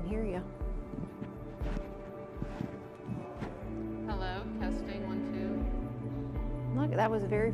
hear you. Hello, testing 1 2. Look, that was very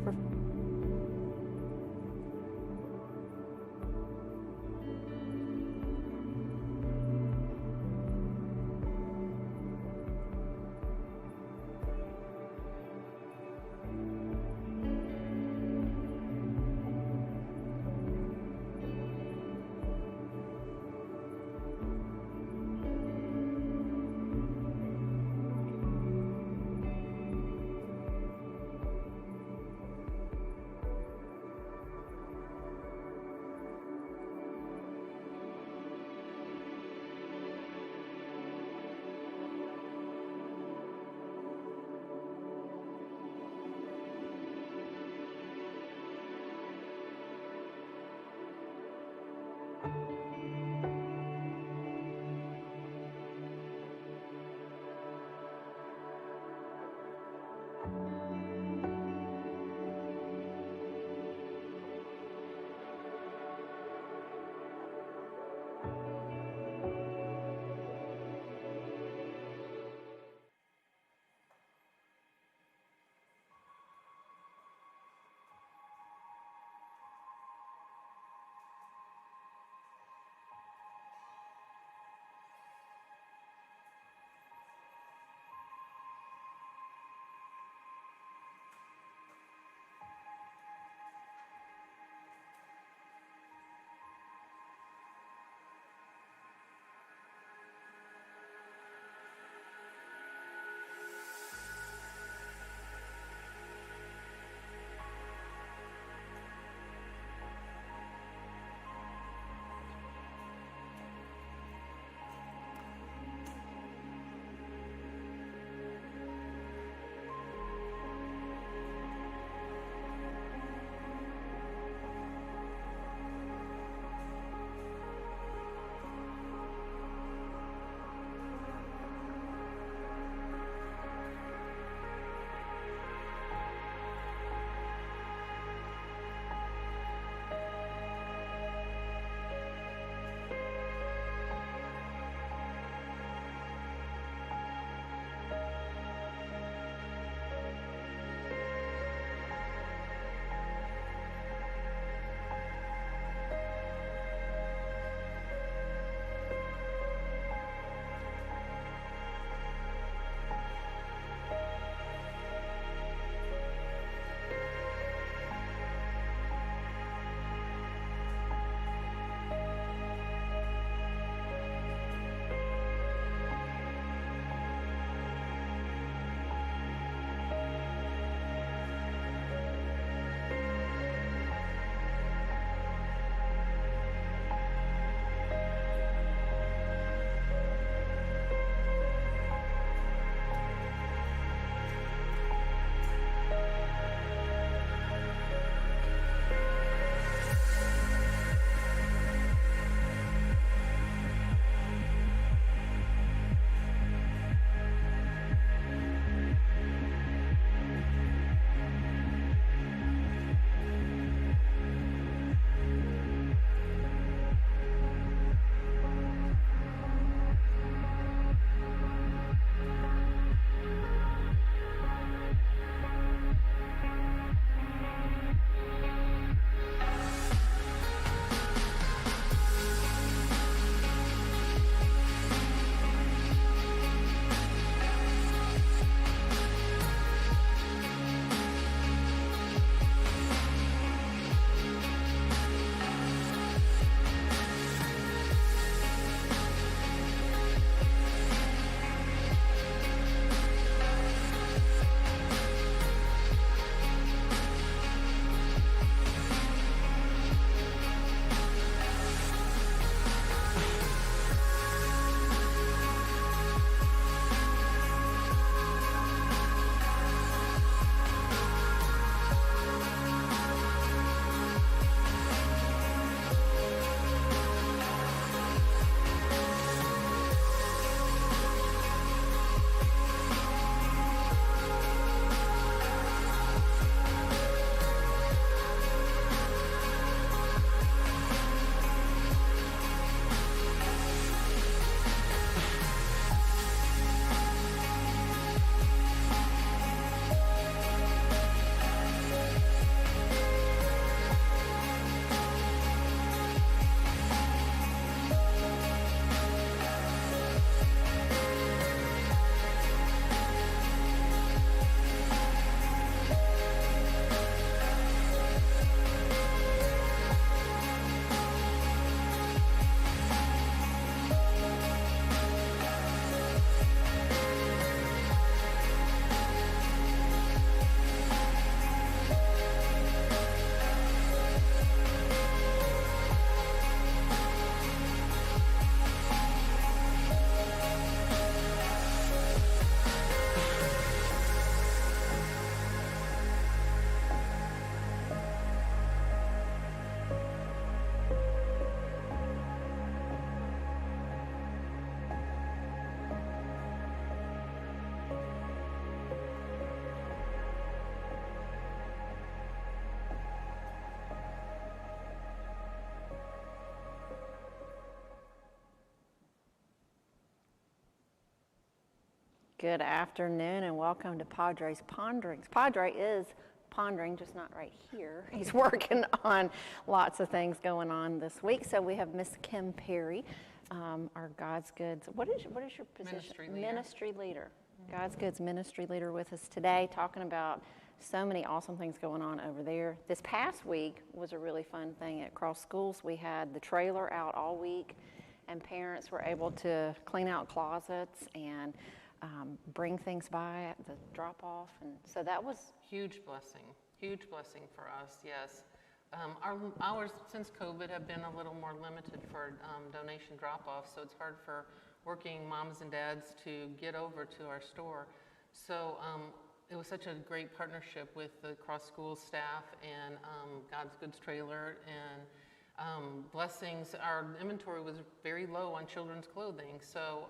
Good afternoon and welcome to Padre's Ponderings. Padre is pondering, just not right here. He's working on lots of things going on this week. So we have Miss Kim Perry, our God's Goods. What is your position? Ministry leader. God's Goods ministry leader with us today, talking about so many awesome things going on over there. This past week was a really fun thing at Cross Schools. We had the trailer out all week, and parents were able to clean out closets and bring things by at the drop-off, and so that was huge blessing for us. Yes, our hours since COVID have been a little more limited for donation drop-off, so it's hard for working moms and dads to get over to our store. So it was such a great partnership with the Cross Schools staff and God's Goods trailer and blessings. Our inventory was very low on children's clothing, so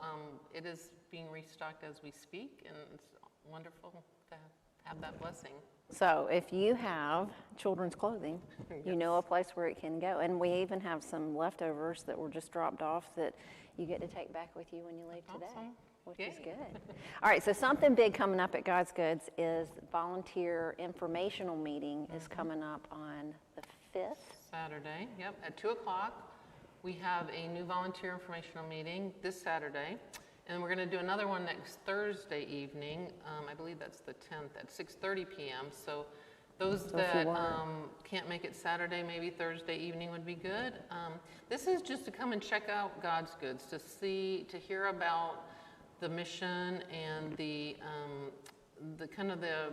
it is being restocked as we speak, and it's wonderful to have that blessing. So if you have children's clothing, yes, you know a place where it can go. And we even have some leftovers that were just dropped off that you get to take back with you when you leave today, awesome, which Yay. is good. All right, so something big coming up at God's Goods is volunteer informational meeting is coming up on the 5th. Saturday, yep, at 2 o'clock. We have a new volunteer informational meeting this Saturday, and we're going to do another one next Thursday evening. I believe that's the 10th at 6:30 p.m. So those that can't make it Saturday, maybe Thursday evening would be good. This is just to come and check out God's Goods, to hear about the mission and the kind of the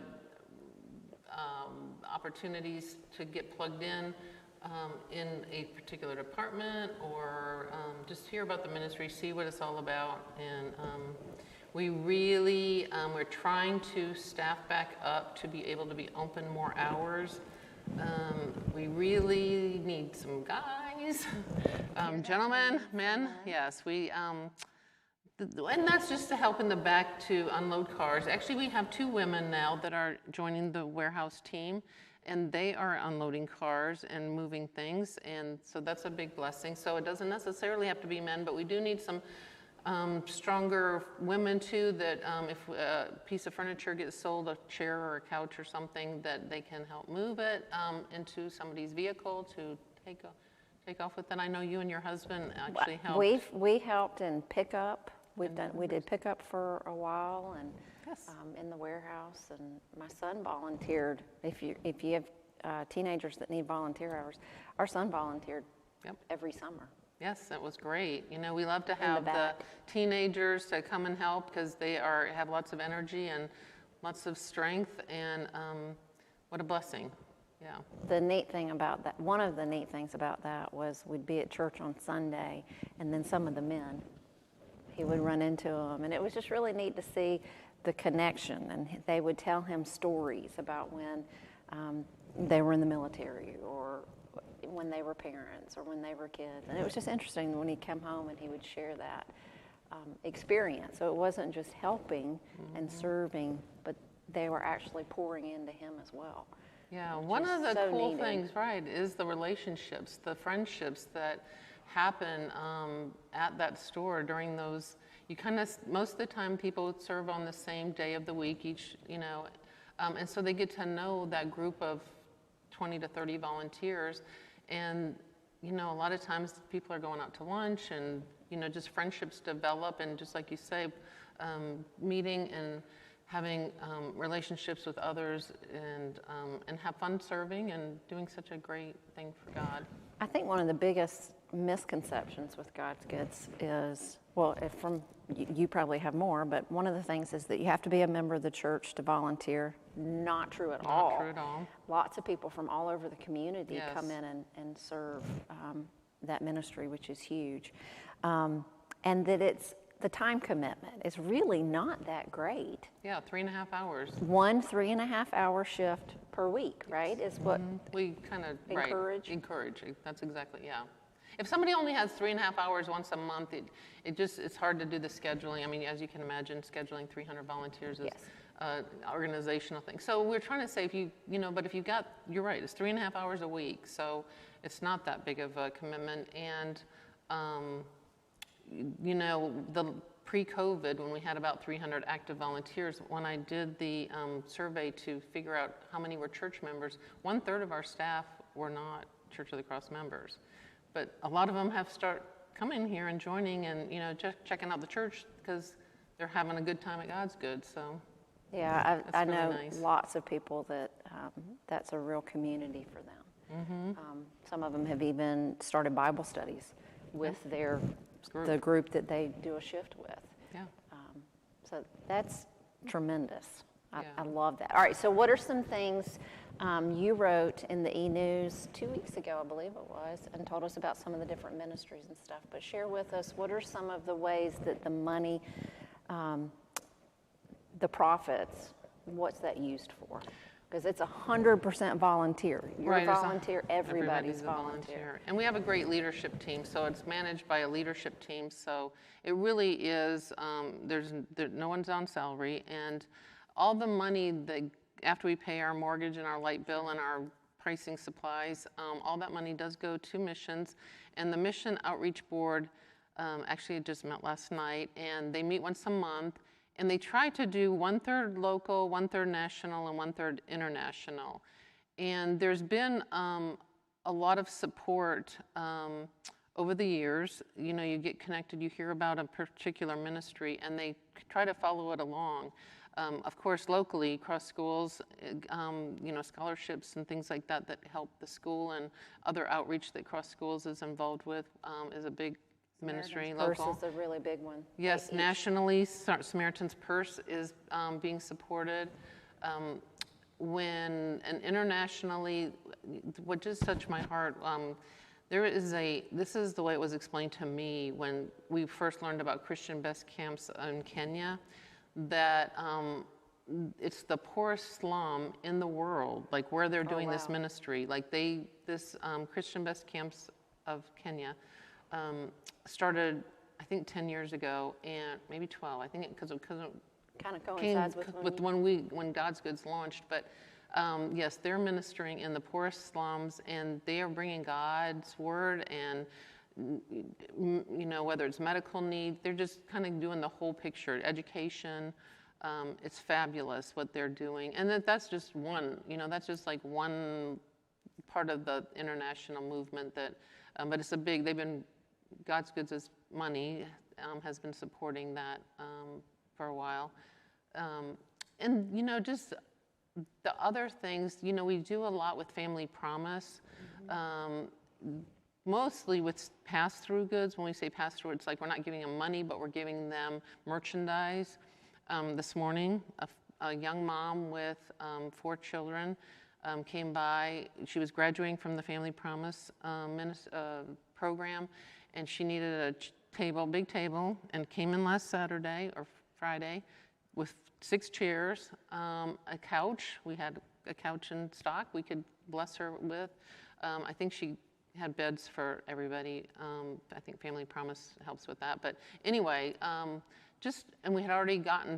opportunities to get plugged in a particular department, or just hear about the ministry, see what it's all about. And we really, we're trying to staff back up to be able to be open more hours. We really need some guys, gentlemen, men, yes. And that's just to help in the back to unload cars. Actually, we have 2 women now that are joining the warehouse team, and they are unloading cars and moving things, and so that's a big blessing. So it doesn't necessarily have to be men, but we do need some stronger women too, that if a piece of furniture gets sold, a chair or a couch or something, that they can help move it into somebody's vehicle to take off with it. I know you and your husband actually helped. We helped in pickup. We did pickup for a while, and yes. In the warehouse, and my son volunteered. If you have teenagers that need volunteer hours, our son volunteered every summer. Yes, that was great. You know, we love to have the teenagers to come and help because they have lots of energy and lots of strength, and what a blessing. Yeah. The neat thing about that, one of the neat things about that was we'd be at church on Sunday, and then some of the men, he would run into them, and it was just really neat to see the connection. And they would tell him stories about when they were in the military, or when they were parents, or when they were kids. And it was just interesting when he'd come home and he would share that experience. So it wasn't just helping and serving, but they were actually pouring into him as well. Yeah, one of the cool things, right, is the relationships, the friendships that happen at that store during those. You kind of, most of the time people serve on the same day of the week each, and so they get to know that group of 20 to 30 volunteers, and a lot of times people are going out to lunch, and just friendships develop, and just like you say, meeting and having relationships with others, and have fun serving and doing such a great thing for God. I think one of the biggest misconceptions with God's Goods is, well, you probably have more, but one of the things is that you have to be a member of the church to volunteer. Not true at all. Not true at all. Lots of people from all over the community Yes. come in and serve that ministry, which is huge. And that it's the time commitment is really not that great. Yeah, 3.5 hours. 1 3.5-hour shift per week, right? Is what we kind of encourage. Encourage. That's exactly, yeah. If somebody only has 3.5 hours once a month, it's hard to do the scheduling. I mean, as you can imagine, scheduling 300 volunteers is an organizational thing. So we're trying to say, but if you've got, you're right, it's 3.5 hours a week, so it's not that big of a commitment. And the pre-COVID, when we had about 300 active volunteers, when I did the survey to figure out how many were church members, 1/3 of our staff were not Church of the Cross members. But a lot of them have started coming here and joining and, just checking out the church because they're having a good time at God's Good, so. Yeah, I really know nice. lots of people that that's a real community for them. Some of them have even started Bible studies with the group that they do a shift with. Yeah. So that's tremendous. I Yeah. love that. All right, so what are some things you wrote in the e-news 2 weeks ago, I believe it was, and told us about some of the different ministries and stuff. But share with us, what are some of the ways that the money, the profits, what's that used for? Because it's 100% volunteer. You're Right, a volunteer, everybody's a volunteer. And we have a great leadership team, so it's managed by a leadership team. So it really is, no one's on salary. And all the money that after we pay our mortgage and our light bill and our pricing supplies, all that money does go to missions. And the Mission Outreach Board actually just met last night, and they meet once a month. And they try to do 1/3 local, 1/3 national, and 1/3 international. And there's been a lot of support over the years. You get connected, you hear about a particular ministry, and they try to follow it along. Of course, locally, across schools, scholarships and things like that help the school, and other outreach that Cross Schools is involved with is a big ministry, local. Purse is a really big one. Yes, nationally, Samaritan's Purse is being supported. And internationally, what just touched my heart, this is the way it was explained to me when we first learned about Christian Best Camps in Kenya, that it's the poorest slum in the world, like where they're doing this ministry. Like this Christian Best Camps of Kenya, started, I think, 10 years ago, and maybe 12. I think because it kind of coincides with when God's Goods launched. But yes, they're ministering in the poorest slums, and they are bringing God's word, and whether it's medical need, they're just kind of doing the whole picture. Education, it's fabulous what they're doing, and that's just one. That's just like one part of the international movement that. But it's God's Goods' money has been supporting that for a while. And, just the other things, we do a lot with Family Promise, mostly with pass-through goods. When we say pass-through, it's like we're not giving them money, but we're giving them merchandise. This morning, a young mom with 4 children came by. She was graduating from the Family Promise program, and she needed a big table, and came in last Saturday or Friday with 6 chairs, a couch. We had a couch in stock we could bless her with. I think she had beds for everybody. I think Family Promise helps with that. But anyway, and we had already gotten,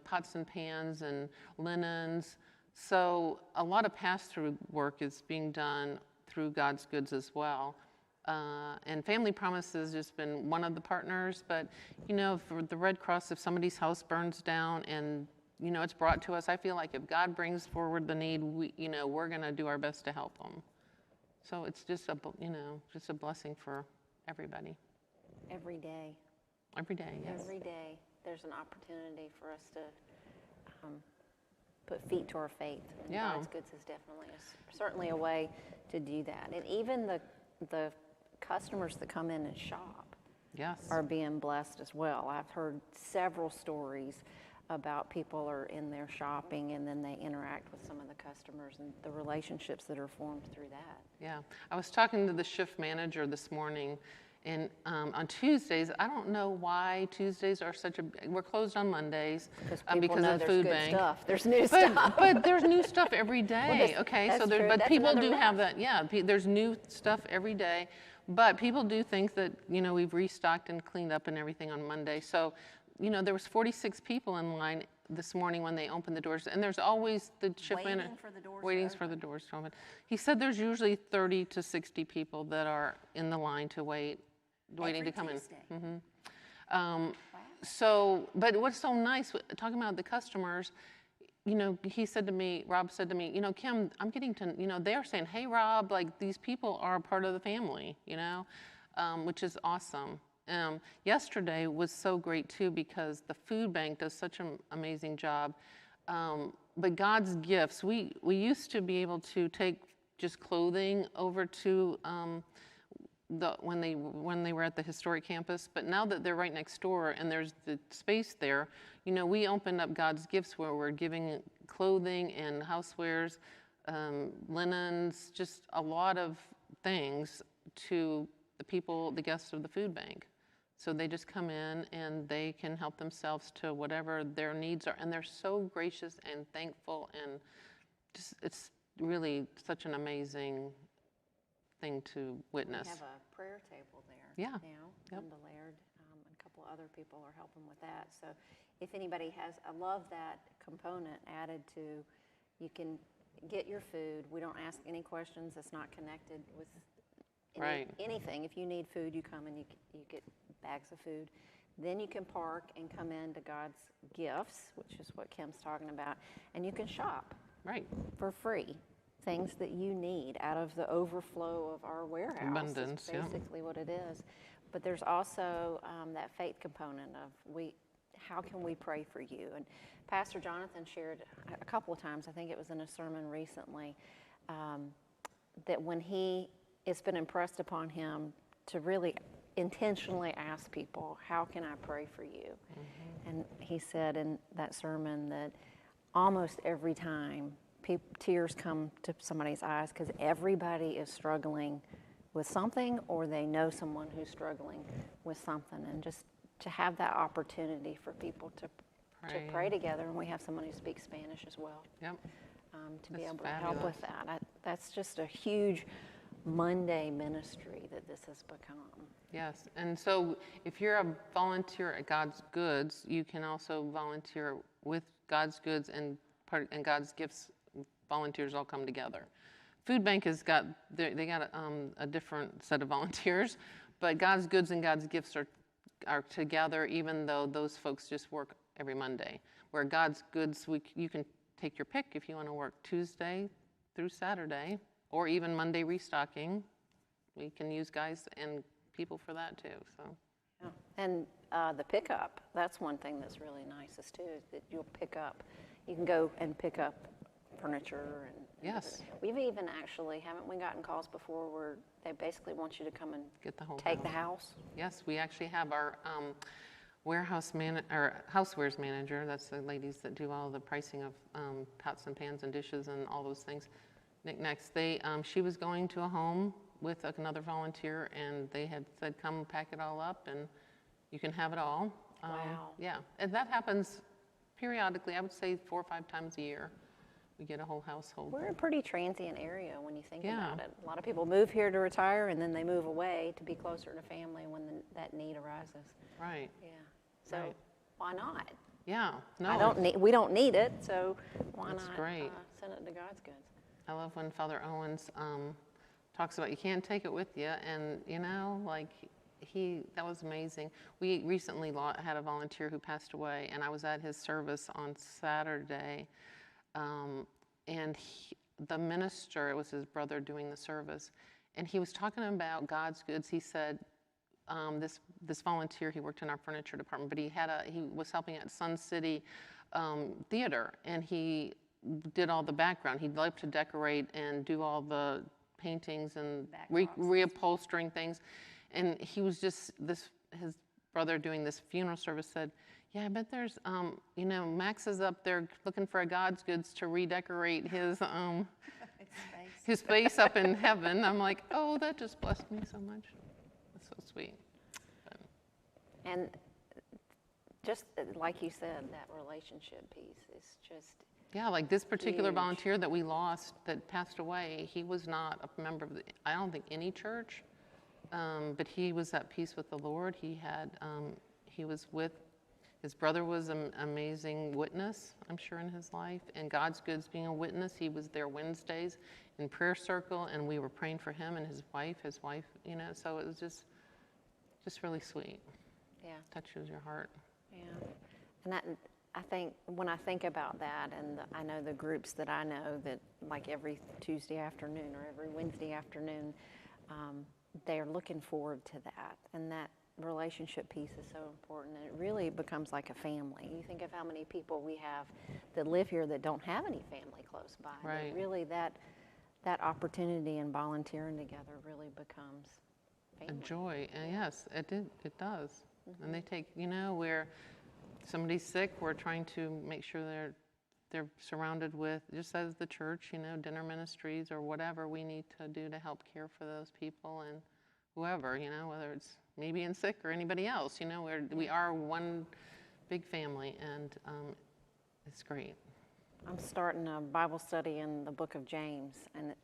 pots and pans and linens. So a lot of pass-through work is being done through God's Goods as well. And Family Promise has just been one of the partners, but, for the Red Cross, if somebody's house burns down and, it's brought to us, I feel like if God brings forward the need, we're going to do our best to help them. So it's just a blessing for everybody. Every day. Every day, yes. Every day, there's an opportunity for us to put feet to our faith. And Yeah. God's Goods is certainly a way to do that. And even the customers that come in and shop are being blessed as well. I've heard several stories about people are in there shopping, and then they interact with some of the customers and the relationships that are formed through that. Yeah, I was talking to the shift manager this morning, and on Tuesdays, I don't know why Tuesdays are we're closed on Mondays because of the food bank. Stuff. There's new stuff. But there's new stuff every day. Well, okay, that's so true. but That's people do another have that. Yeah, there's new stuff every day, but people do think that we've restocked and cleaned up and everything on Monday. So, there was 46 people in line this morning when they opened the doors, and there's always the shift manager waiting for the doors to open. He said there's usually 30 to 60 people that are in the line to waiting to come in. Wow. So, but what's so nice, talking about the customers, you know, he said to me, Rob said to me, you know, Kim, I'm getting to, you know, they're saying, hey, Rob, like these people are a part of the family, you know, which is awesome. Yesterday was so great too because the food bank does such an amazing job. But God's gifts, we used to be able to take just clothing over to when they were at the historic campus, but now that they're right next door and there's the space there, you know, we opened up God's gifts where we're giving clothing and housewares, linens, just a lot of things to the people, the guests of the food bank. So they just come in and they can help themselves to whatever their needs are, and they're so gracious and thankful, and just it's really such an amazing thing to witness. We have a prayer table there Yeah. now. Yep. Linda Laird and a couple other people are helping with that. So if anybody has, I love that component added to, you can get your food. We don't ask any questions. It's not connected with anything. If you need food, you come and you get bags of food. Then you can park and come into God's gifts, which is what Kim's talking about, and you can shop for free. Things that you need out of the overflow of our warehouse. Abundance, is basically what it is. But there's also that faith component of how can we pray for you? And Pastor Jonathan shared a couple of times, I think it was in a sermon recently, that when it's been impressed upon him to really intentionally ask people, how can I pray for you? Mm-hmm. And he said in that sermon that almost every time tears come to somebody's eyes because everybody is struggling with something, or they know someone who's struggling with something, and just to have that opportunity for people to pray together. And we have someone who speaks Spanish as well. Yep. To be able to help with that. That's just a huge Monday ministry that this has become. Yes, and so if you're a volunteer at God's Goods, you can also volunteer with God's Goods and God's Gifts. Volunteers all come together. Food Bank has got a different set of volunteers, but God's Goods and God's Gifts are together, even though those folks just work every Monday. Where God's Goods, you can take your pick if you want to work Tuesday through Saturday, or even Monday restocking. We can use guys and people for that too. So. Yeah. And the pickup, that's one thing that's really nice is too, is that you'll pick up. You can go and pick up furniture and yes. We've even actually, haven't we gotten calls before where they basically want you to come and get the whole take the house? Yes, we actually have our housewares manager. That's the ladies that do all the pricing of pots and pans and dishes and all those things. Knickknacks. She was going to a home with another volunteer, and they had said, "Come pack it all up, and you can have it all." Wow. Yeah, and that happens periodically. I would say 4 or 5 times a year. We get a whole household. We're a pretty transient area when you think about it. A lot of people move here to retire, and then they move away to be closer to family when that need arises. Right. Yeah. So why not? Yeah. No. We don't need it, so why not great. Send it to God's Goods? I love when Father Owens talks about you can't take it with you, and you know, like that was amazing. We recently had a volunteer who passed away, and I was at his service on Saturday. And the minister, it was his brother doing the service, and he was talking about God's Goods. He said, this volunteer, he worked in our furniture department, but he was helping at Sun City Theater, and he did all the background. He'd like to decorate and do all the paintings and reupholstering things. And he was just, his brother doing this funeral service said, yeah, I bet there's, Max is up there looking for a God's Goods to redecorate his space up in heaven. I'm like, oh, that just blessed me so much. That's so sweet. But. And just like you said, that relationship piece is just like this particular huge. Volunteer that we lost that passed away, he was not a member of I don't think any church, but he was at peace with the Lord. He was with. His brother was an amazing witness, I'm sure, in his life. And God's Goods being a witness, he was there Wednesdays in prayer circle, and we were praying for him and his wife, so it was just really sweet. Yeah. Touches your heart. Yeah. And I think when I think about that, and I know the groups that I know that like every Tuesday afternoon or every Wednesday afternoon, they're looking forward to that. And that relationship piece is so important. And it really becomes like a family. You think of how many people we have that live here that don't have any family close by. Right. That really that opportunity and volunteering together really becomes family. A joy. Yes, it does. And they take, where somebody's sick, we're trying to make sure they're surrounded with, just as the church, dinner ministries or whatever we need to do to help care for those people and whoever, whether it's me being sick or anybody else, we are one big family, and it's great. I'm starting a Bible study in the book of James, and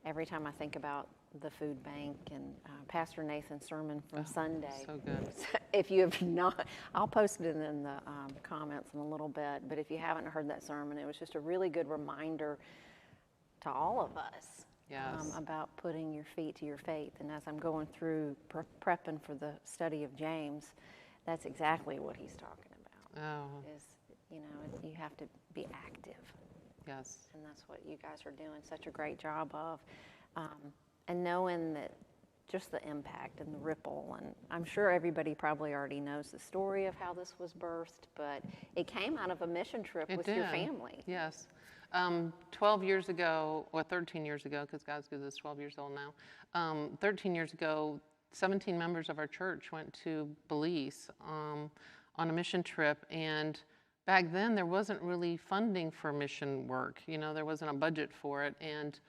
every time I think about the food bank and Pastor Nathan's sermon from Sunday. So good. If you have not, I'll post it in the comments in a little bit, but if you haven't heard that sermon, it was just a really good reminder to all of us. Yes. About putting your feet to your faith. And as I'm going through prepping for the study of James, that's exactly what he's talking about. Oh. Is, you have to be active. Yes. And that's what you guys are doing such a great job of. And knowing that just the impact and the ripple, and I'm sure everybody probably already knows the story of how this was birthed, but it came out of a mission trip with your family. Yes. 12 years ago, or 13 years ago, because God's good is 12 years old now, 13 years ago, 17 members of our church went to Belize on a mission trip, and back then there wasn't really funding for mission work. There wasn't a budget for it, and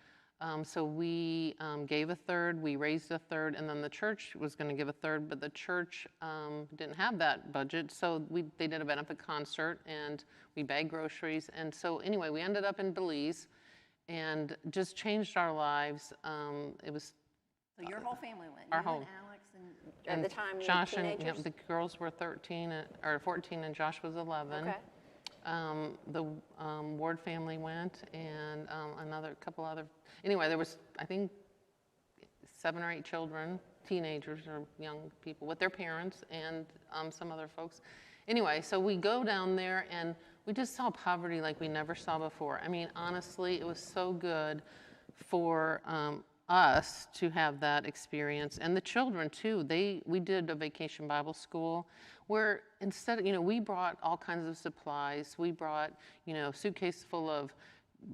so we gave a third, we raised a third, and then the church was going to give a third, but the church didn't have that budget, so they did a benefit concert, and we bagged groceries, and so anyway, we ended up in Belize, and just changed our lives. It was... So your whole family went, our you whole, and Alex, and at the time you Josh were teenagers? and the girls were 14, and Josh was 11. Okay. The Ward family went, and couple other. Anyway, there was, I think, 7 or 8 children, teenagers or young people with their parents, and some other folks. Anyway, so we go down there, and we just saw poverty like we never saw before. I mean, honestly, it was so good for us to have that experience, and the children too. We did a vacation Bible school where instead, we brought all kinds of supplies. We brought, suitcase full of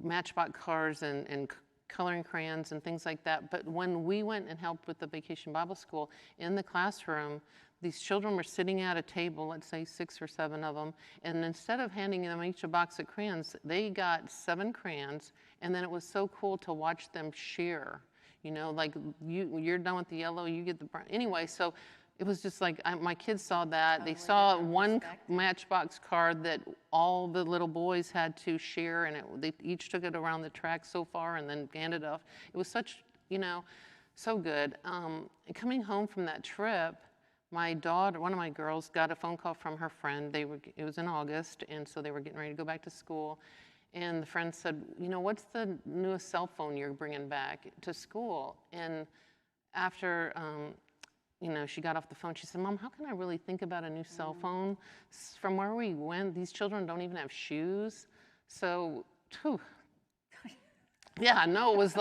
Matchbox cars and coloring crayons and things like that. But when we went and helped with the vacation Bible school in the classroom, these children were sitting at a table, let's say 6 or 7 of them, and instead of handing them each a box of crayons, they got 7 crayons, and then it was so cool to watch them share. Like you're done with the yellow, you get the brown. Anyway, so it was just like my kids saw that. They saw one Matchbox card that all the little boys had to share, and they each took it around the track so far and then handed it off. It was such, so good. Coming home from that trip, my daughter, one of my girls, got a phone call from her friend. It was in August, and so they were getting ready to go back to school. And the friend said, what's the newest cell phone you're bringing back to school? And after, she got off the phone, she said, Mom, how can I really think about a new cell phone? From where we went, these children don't even have shoes. So, yeah, no, it was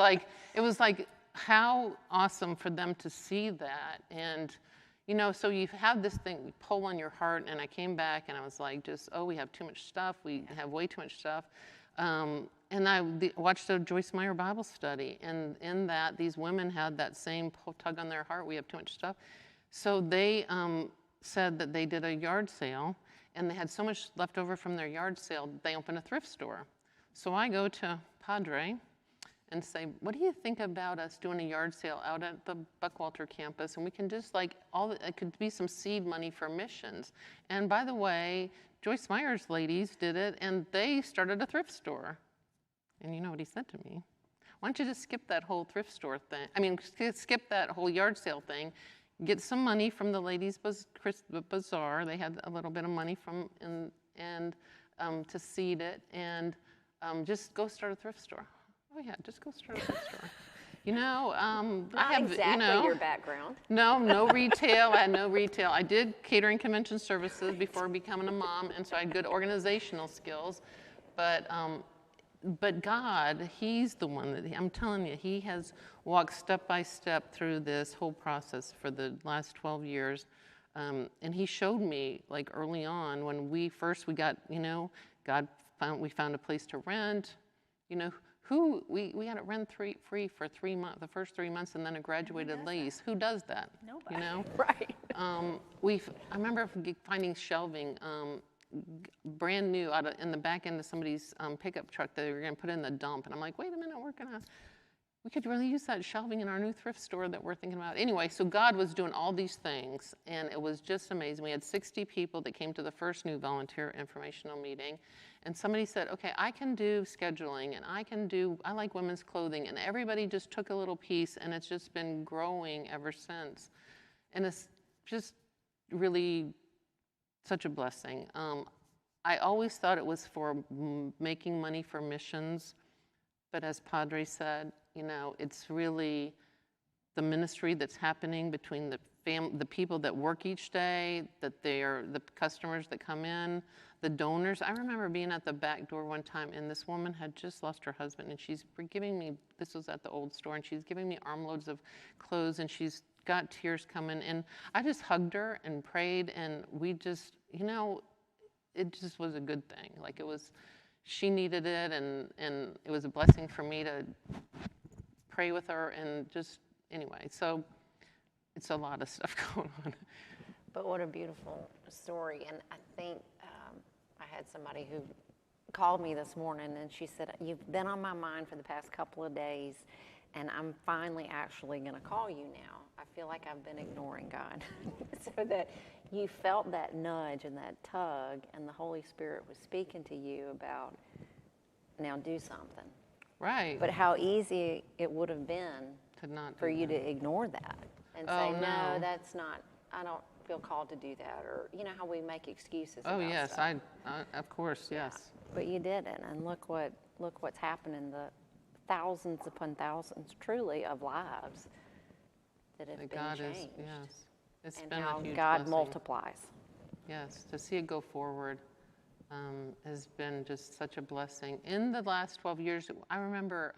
like how awesome for them to see that. And, so you have this thing, we pull on your heart, and I came back and I was like, we have too much stuff. We have way too much stuff. And I watched a Joyce Meyer Bible study, and in that, these women had that same tug on their heart, we have too much stuff. So they said that they did a yard sale, and they had so much left over from their yard sale, they opened a thrift store. So I go to Padre and say, what do you think about us doing a yard sale out at the Buckwalter campus? And we can just it could be some seed money for missions. And by the way, Joyce Meyer's ladies did it, and they started a thrift store. And you know what he said to me? Why don't you just skip that whole thrift store thing? Skip that whole yard sale thing. Get some money from the ladies' bazaar. They had a little bit of money from and to seed it, and just go start a thrift store. Oh yeah, just go start a thrift store. Not I have, exactly your background. no retail. I had no retail. I did catering convention services before becoming a mom, and so I had good organizational skills. But God, He's the one that, I'm telling you, He has walked step by step through this whole process for the last 12 years. And He showed me, like early on, when we got, we found a place to rent, we had it rent free for 3 months, the first 3 months, and then a graduated lease. Who does that? Nobody. Right. I remember finding shelving, brand new in the back end of somebody's pickup truck that they were going to put in the dump. And I'm like, wait a minute, we could really use that shelving in our new thrift store that we're thinking about. Anyway, so God was doing all these things, and it was just amazing. We had 60 people that came to the first new volunteer informational meeting, and somebody said, okay, I can do scheduling, and I like women's clothing, and everybody just took a little piece, and it's just been growing ever since. And it's just really such a blessing. I always thought it was for making money for missions, but as Padre said, it's really the ministry that's happening between the people that work each day, that they are the customers that come in, the donors. I remember being at the back door one time, and this woman had just lost her husband, and she's giving me, this was at the old store, and she's giving me armloads of clothes, and she's got tears coming, and I just hugged her and prayed, and we just, it just was a good thing. Like she needed it, and it was a blessing for me to pray with her, and just, anyway, so it's a lot of stuff going on. But what a beautiful story. And I think I had somebody who called me this morning, and she said, you've been on my mind for the past couple of days, and I'm finally actually going to call you now. I feel like I've been ignoring God. So that you felt that nudge and that tug, and the Holy Spirit was speaking to you about, now do something. Right. But how easy it would have been for you to ignore that and say, no, that's not, I don't feel called to do that. Or, how we make excuses about yes, stuff. of course, yes. But you didn't, and look what's happened in the thousands upon thousands, truly, of lives that have been changed. Yes. It's and been how a huge God blessing. multiplies. Yes, to see it go forward has been just such a blessing. In the last 12 years, I remember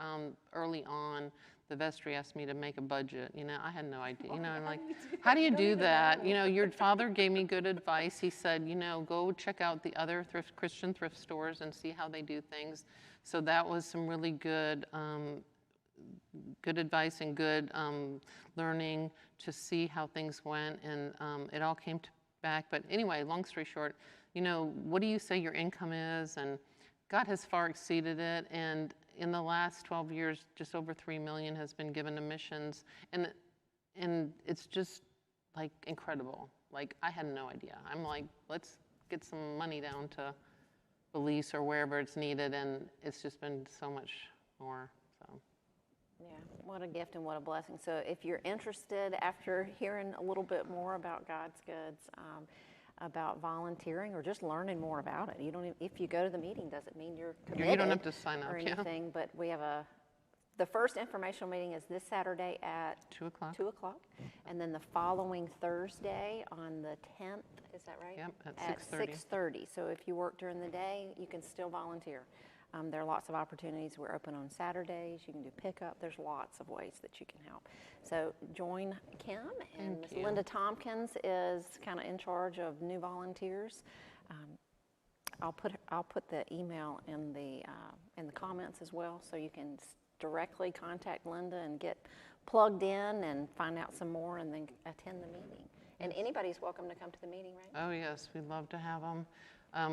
early on, the vestry asked me to make a budget. I had no idea. I'm like, how do you do that? Your father gave me good advice. He said, go check out the other Christian thrift stores and see how they do things. So that was some really good advice and good learning to see how things went, and it all came back. But anyway, long story short, what do you say your income is? And God has far exceeded it, and in the last 12 years, just over $3 million has been given to missions, and it's just like incredible. Like, I had no idea. I'm like, let's get some money down to Belize or wherever it's needed, and it's just been so much more. So. Yeah, what a gift and what a blessing. So if you're interested, after hearing a little bit more about God's Goods, about volunteering or just learning more about it, if you go to the meeting, doesn't mean you're committed. You don't have to sign up or anything. But we have the first informational meeting is this Saturday at 2 o'clock. 2 o'clock, and then the following Thursday on the 10th. Is that right? Yep, at 6:30. So if you work during the day, you can still volunteer. There are lots of opportunities. We're open on Saturdays. You can do pickup. There's lots of ways that you can help. So join Kim, and Ms. Linda Tompkins is kind of in charge of new volunteers. I'll put the email in the comments as well, so you can directly contact Linda and get plugged in and find out some more, and then attend the meeting. And anybody's welcome to come to the meeting, right? Oh yes, we'd love to have them.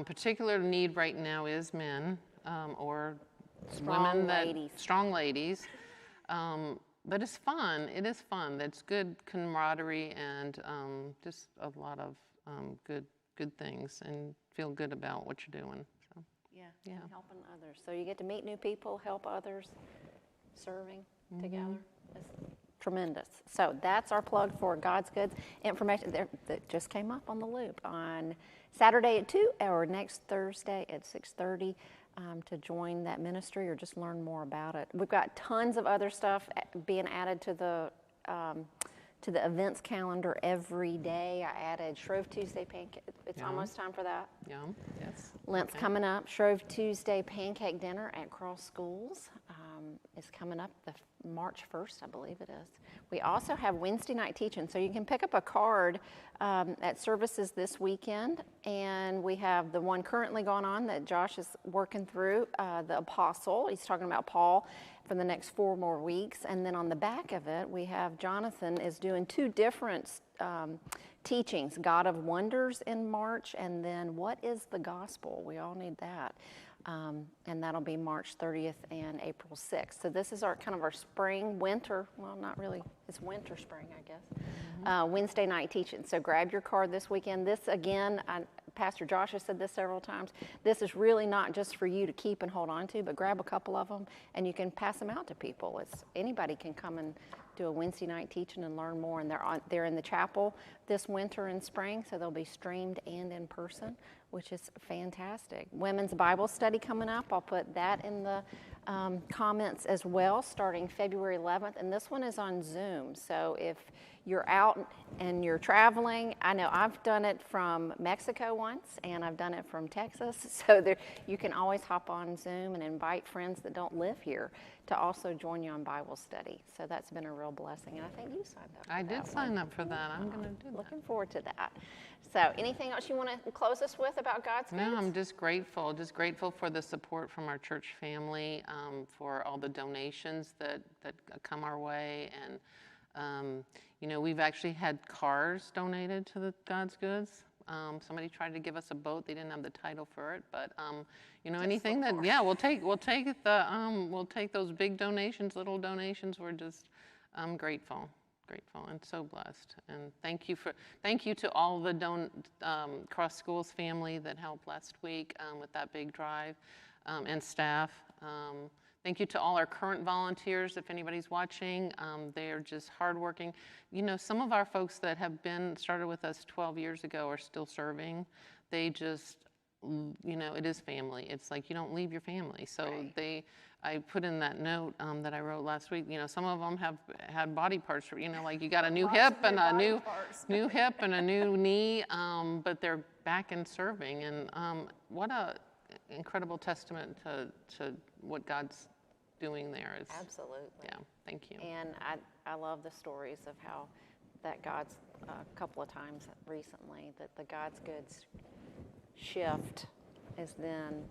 Particular need right now is men. Or strong ladies. Strong ladies. But it's fun. It is fun. That's good camaraderie and just a lot of good things, and feel good about what you're doing. So, and helping others. So you get to meet new people, help others, serving together. It's tremendous. So that's our plug for God's Goods. Information that just came up on the loop on Saturday at 2 or next Thursday at 6:30. to join that ministry or just learn more about it. We've got tons of other stuff being added to the events calendar every day. I added Shrove Tuesday pancake. It's almost time for that. Yum. Yes. Lent's coming up. Shrove Tuesday pancake dinner at Cross Schools is coming up the March 1st, I believe it is. We also have Wednesday night teaching, so you can pick up a card at services this weekend, and we have the one currently going on that Josh is working through, the Apostle. He's talking about Paul for the next 4 more weeks, and then on the back of it, we have Jonathan is doing 2 different teachings, God of Wonders in March, and then What is the Gospel? We all need that. And that'll be March 30th and April 6th. So this is our kind of our spring, winter, well, not really, it's winter, spring, I guess, Wednesday night teaching. So grab your card this weekend. This, again, Pastor Josh has said this several times, this is really not just for you to keep and hold on to, but grab a couple of them and you can pass them out to people. Anybody can come and do a Wednesday night teaching and learn more. And they're in the chapel this winter and spring, so they'll be streamed and in person, which is fantastic. Women's Bible study coming up. I'll put that in the comments as well, starting February 11th. And this one is on Zoom. So if you're out and you're traveling, I know I've done it from Mexico once, and I've done it from Texas. So you can always hop on Zoom and invite friends that don't live here to also join you on Bible study. So that's been a real blessing. And I think you signed up for that. I did sign up for that. I'm going to do that. Looking forward to that. So anything else you want to close us with about God's Goods? No, I'm just grateful for the support from our church family, for all the donations that come our way. And, we've actually had cars donated to the God's Goods. Somebody tried to give us a boat. They didn't have the title for it, but anything that we'll take those big donations, little donations. We're just grateful and so blessed. And thank you to all the Cross Schools family that helped last week with that big drive, and staff. Thank you to all our current volunteers. If anybody's watching, they are just hardworking. Some of our folks that have started with us 12 years ago are still serving. They just, it is family. It's like you don't leave your family. So right. I put in that note that I wrote last week. some of them have had body parts. Like you got a new hip and a new hip and a new knee, but they're back and serving. And what a incredible testament to what God's doing there. Absolutely. Yeah, thank you. And I love the stories of how that God's a couple of times recently that the God's Goods shift is then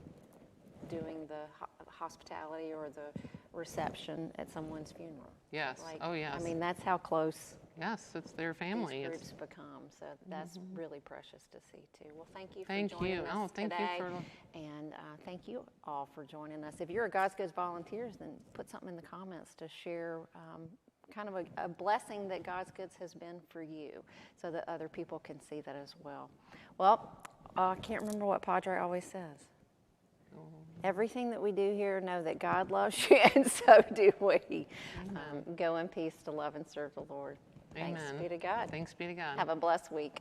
doing the hospitality or the reception at someone's funeral. Yes. Yes. I mean, that's how close. Yes, it's their family. These groups become. So that's really precious to see too. Well, thank you for joining us today. Thank you and thank you all for joining us. If you're a God's Goods volunteers, then put something in the comments to share kind of a blessing that God's Goods has been for you so that other people can see that as well. Well, I can't remember what Padre always says. Everything that we do here, know that God loves you, and so do we. Go in peace to love and serve the Lord. Amen. Thanks be to God. Thanks be to God. Have a blessed week.